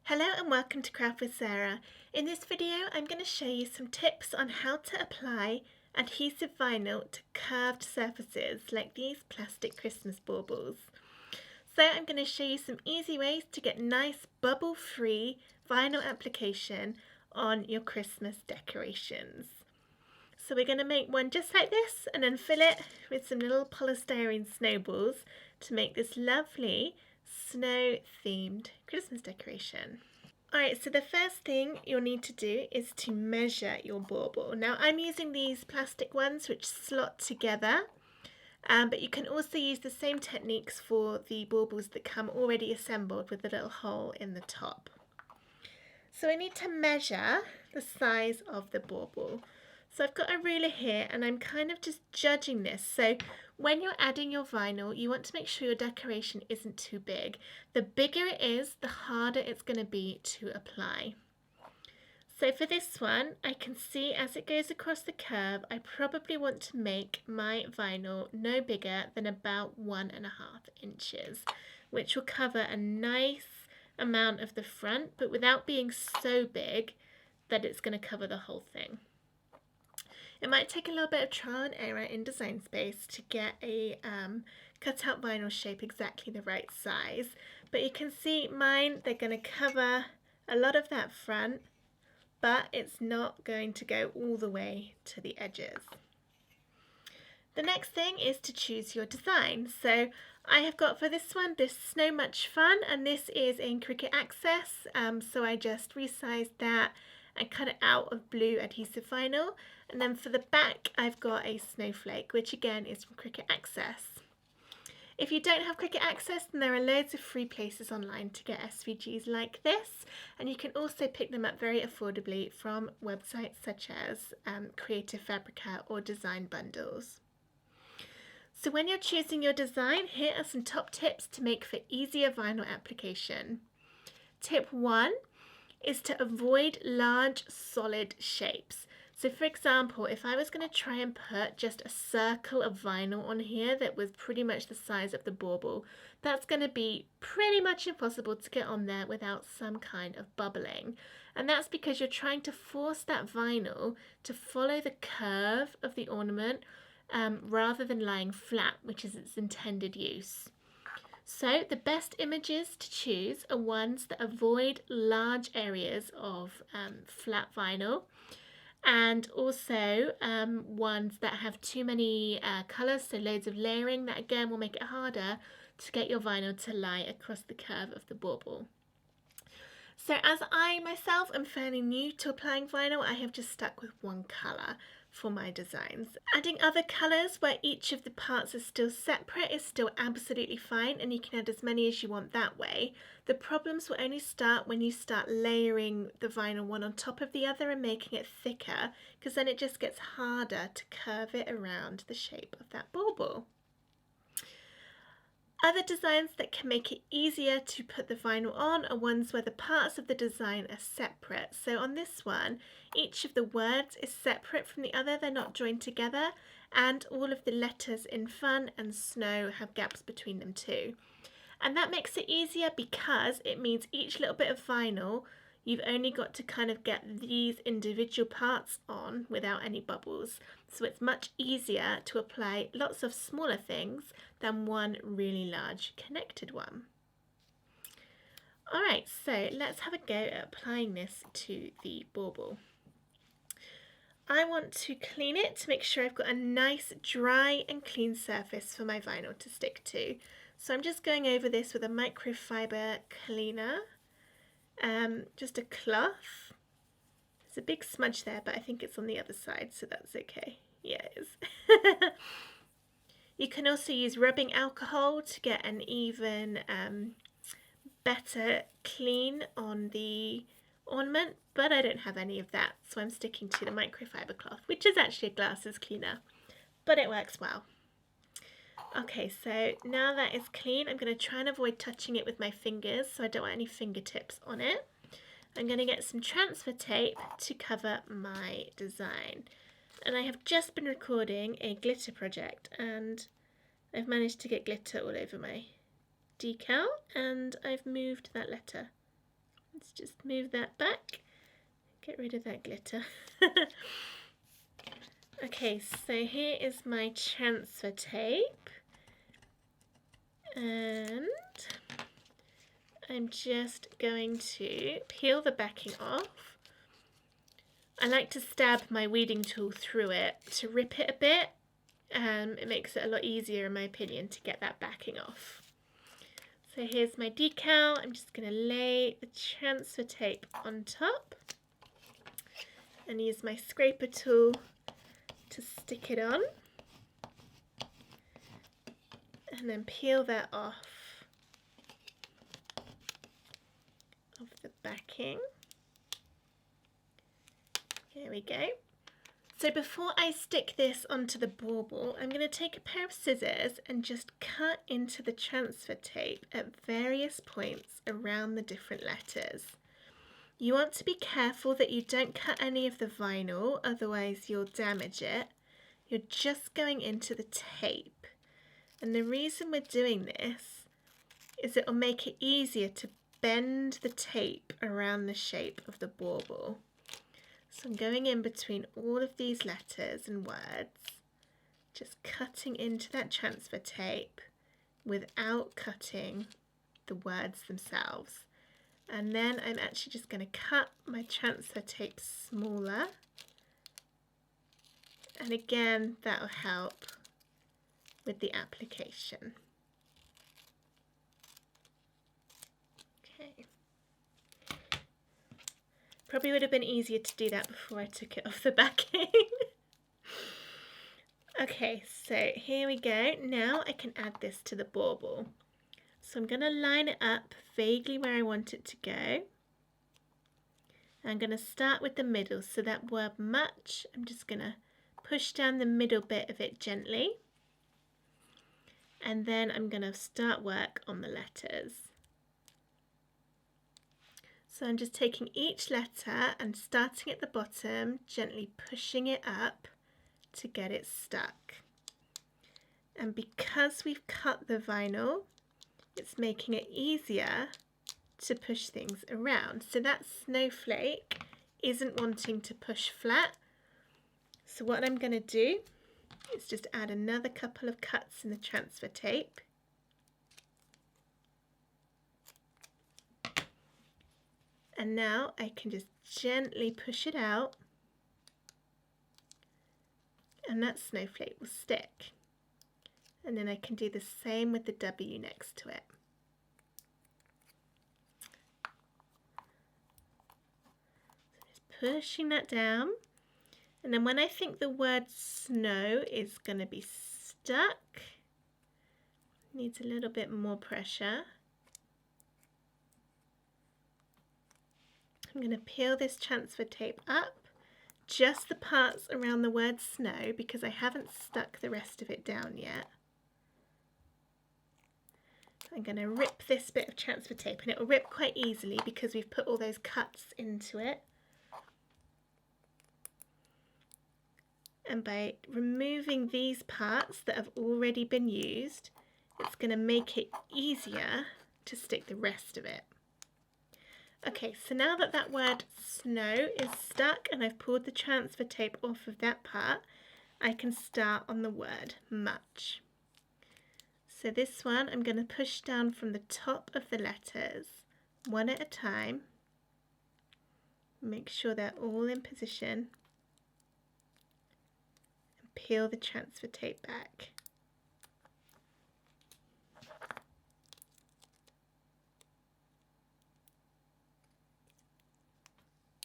Hello and welcome to Craft with Sarah. In this video I'm going to show you some tips on how to apply adhesive vinyl to curved surfaces like these plastic Christmas baubles. So I'm going to show you some easy ways to get nice bubble-free vinyl application on your Christmas decorations. So we're going to make one just like this and then fill it with some little polystyrene snowballs to make this lovely snow themed Christmas decoration. Alright, so the first thing you'll need to do is to measure your bauble. Now I'm using these plastic ones which slot together, but you can also use the same techniques for the baubles that come already assembled with a little hole in the top. So I need to measure the size of the bauble. So I've got a ruler here and I'm kind of just judging this. So when you're adding your vinyl, you want to make sure your decoration isn't too big. The bigger it is, the harder it's going to be to apply. So for this one, I can see as it goes across the curve, I probably want to make my vinyl no bigger than about 1.5 inches, which will cover a nice amount of the front, but without being so big that it's going to cover the whole thing. It might take a little bit of trial and error in Design Space to get a cutout vinyl shape exactly the right size, but you can see mine, they're going to cover a lot of that front, but it's not going to go all the way to the edges. The next thing is to choose your design. So I have got for this one this Snow Much Fun, and this is in Cricut Access, so I just resized that and cut it out of blue adhesive vinyl. And then for the back I've got a Snowflake, which again is from Cricut Access. If you don't have Cricut Access, then there are loads of free places online to get SVGs like this, and you can also pick them up very affordably from websites such as Creative Fabrica or Design Bundles. So when you're choosing your design, here are some top tips to make for easier vinyl application. Tip 1 is to avoid large solid shapes. So for example, if I was going to try and put just a circle of vinyl on here that was pretty much the size of the bauble, that's going to be pretty much impossible to get on there without some kind of bubbling. And that's because you're trying to force that vinyl to follow the curve of the ornament rather than lying flat, which is its intended use. So the best images to choose are ones that avoid large areas of flat vinyl, and also ones that have too many colours, so loads of layering. That again will make it harder to get your vinyl to lie across the curve of the bauble. So as I myself am fairly new to applying vinyl, I have just stuck with one colour for my designs. Adding other colours where each of the parts are still separate is still absolutely fine, and you can add as many as you want that way. The problems will only start when you start layering the vinyl one on top of the other and making it thicker, because then it just gets harder to curve it around the shape of that bauble. Other designs that can make it easier to put the vinyl on are ones where the parts of the design are separate. So on this one, each of the words is separate from the other, they're not joined together, and all of the letters in fun and snow have gaps between them too. And that makes it easier because it means each little bit of vinyl, you've only got to kind of get these individual parts on without any bubbles. So it's much easier to apply lots of smaller things than one really large connected one. Alright, so let's have a go at applying this to the bauble. I want to clean it to make sure I've got a nice dry and clean surface for my vinyl to stick to. So I'm just going over this with a microfiber cleaner. Just a cloth. There's a big smudge there, but I think it's on the other side, so that's okay. Yeah, it is. You can also use rubbing alcohol to get an even better clean on the ornament, but I don't have any of that, so I'm sticking to the microfiber cloth, which is actually a glasses cleaner, but it works well. Okay, so now that is clean, I'm going to try and avoid touching it with my fingers, so I don't want any fingertips on it. I'm going to get some transfer tape to cover my design. And I have just been recording a glitter project, and I've managed to get glitter all over my decal, and I've moved that letter Let's just move that back. Get rid of that glitter. Okay, so here is my transfer tape. And I'm just going to peel the backing off. I like to stab my weeding tool through it to rip it a bit. It makes it a lot easier, in my opinion, to get that backing off. So here's my decal. I'm just going to lay the transfer tape on top and use my scraper tool to stick it on. And then peel that off of the backing. Here we go. So before I stick this onto the bauble, I'm going to take a pair of scissors and just cut into the transfer tape at various points around the different letters. You want to be careful that you don't cut any of the vinyl, otherwise you'll damage it. You're just going into the tape. And the reason we're doing this is it will make it easier to bend the tape around the shape of the bauble. So I'm going in between all of these letters and words, just cutting into that transfer tape without cutting the words themselves. And then I'm actually just going to cut my transfer tape smaller. And again, that will help with the application. Okay. Probably would have been easier to do that before I took it off the backing. Okay, so here we go. Now I can add this to the bauble. So I'm going to line it up vaguely where I want it to go. I'm going to start with the middle, so that word much, I'm just going to push down the middle bit of it gently. And then I'm going to start work on the letters. So I'm just taking each letter and starting at the bottom, gently pushing it up to get it stuck. And because we've cut the vinyl, it's making it easier to push things around. So that snowflake isn't wanting to push flat. So what I'm going to do is just add another couple of cuts in the transfer tape. And now I can just gently push it out and that snowflake will stick. And then I can do the same with the W next to it. So just pushing that down. And then when I think the word snow is going to be stuck, needs a little bit more pressure, I'm going to peel this transfer tape up, just the parts around the word snow, because I haven't stuck the rest of it down yet. I'm going to rip this bit of transfer tape, and it will rip quite easily because we've put all those cuts into it. And by removing these parts that have already been used, it's going to make it easier to stick the rest of it. Okay, so now that that word snow is stuck and I've pulled the transfer tape off of that part, I can start on the word much. So this one I'm going to push down from the top of the letters, one at a time. Make sure they're all in position. And peel the transfer tape back.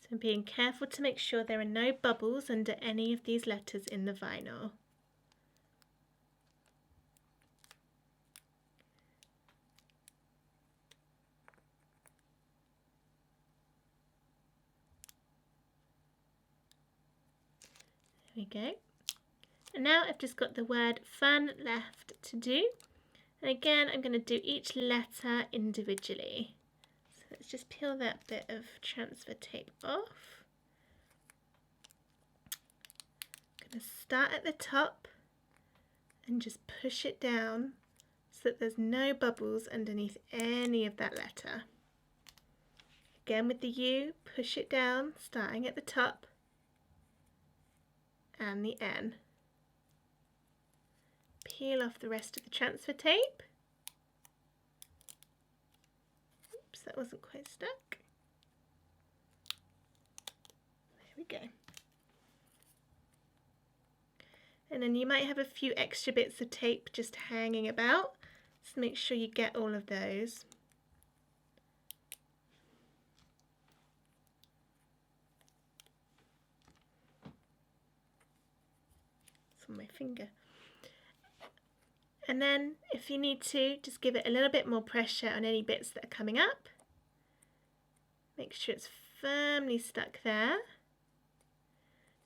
So I'm being careful to make sure there are no bubbles under any of these letters in the vinyl. There we go. And now I've just got the word fun left to do. And again, I'm going to do each letter individually. So let's just peel that bit of transfer tape off. I'm going to start at the top and just push it down so that there's no bubbles underneath any of that letter. Again with the U, push it down, starting at the top and the N. Peel off the rest of the transfer tape. Oops, that wasn't quite stuck. There we go. And then you might have a few extra bits of tape just hanging about, so make sure you get all of those. It's on my finger. And then if you need to, just give it a little bit more pressure on any bits that are coming up. Make sure it's firmly stuck there.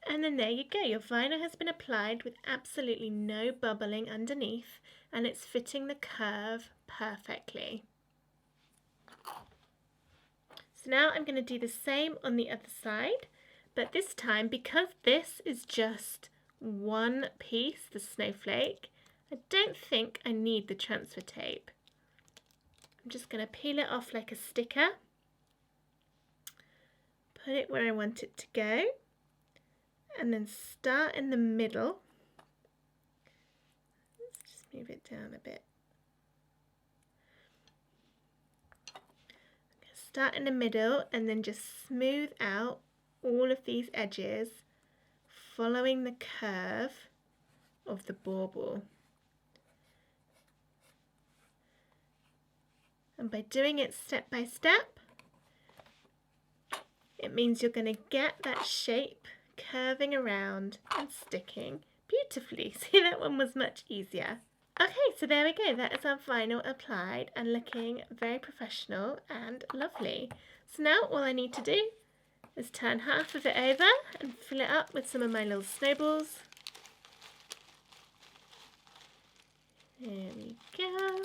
And then there you go, your vinyl has been applied with absolutely no bubbling underneath, and it's fitting the curve perfectly. So now I'm going to do the same on the other side, but this time, because this is just one piece, the snowflake, I don't think I need the transfer tape. I'm just going to peel it off like a sticker, put it where I want it to go, and then start in the middle. Let's just move it down a bit. Start in the middle and then just smooth out all of these edges, following the curve of the bauble. And by doing it step by step, it means you're going to get that shape curving around and sticking beautifully. See, that one was much easier. Okay, so there we go. That is our vinyl applied and looking very professional and lovely. So now all I need to do is turn half of it over and fill it up with some of my little snowballs. There we go.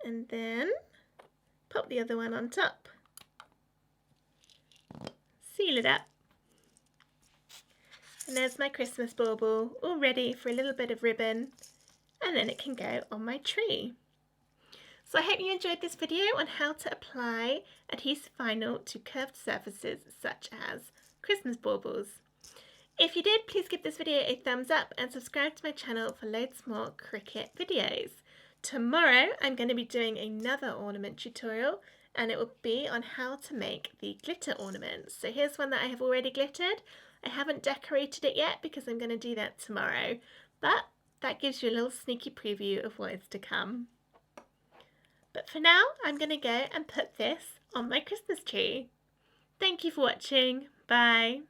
And then pop the other one on top. Seal it up. And there's my Christmas bauble, all ready for a little bit of ribbon, and then it can go on my tree. So I hope you enjoyed this video on how to apply adhesive vinyl to curved surfaces such as Christmas baubles. If you did, please give this video a thumbs up and subscribe to my channel for loads more Cricut videos. Tomorrow I'm going to be doing another ornament tutorial, and it will be on how to make the glitter ornaments. So here's one that I have already glittered. I haven't decorated it yet because I'm going to do that tomorrow, but that gives you a little sneaky preview of what is to come. But for now, I'm going to go and put this on my Christmas tree. Thank you for watching. Bye.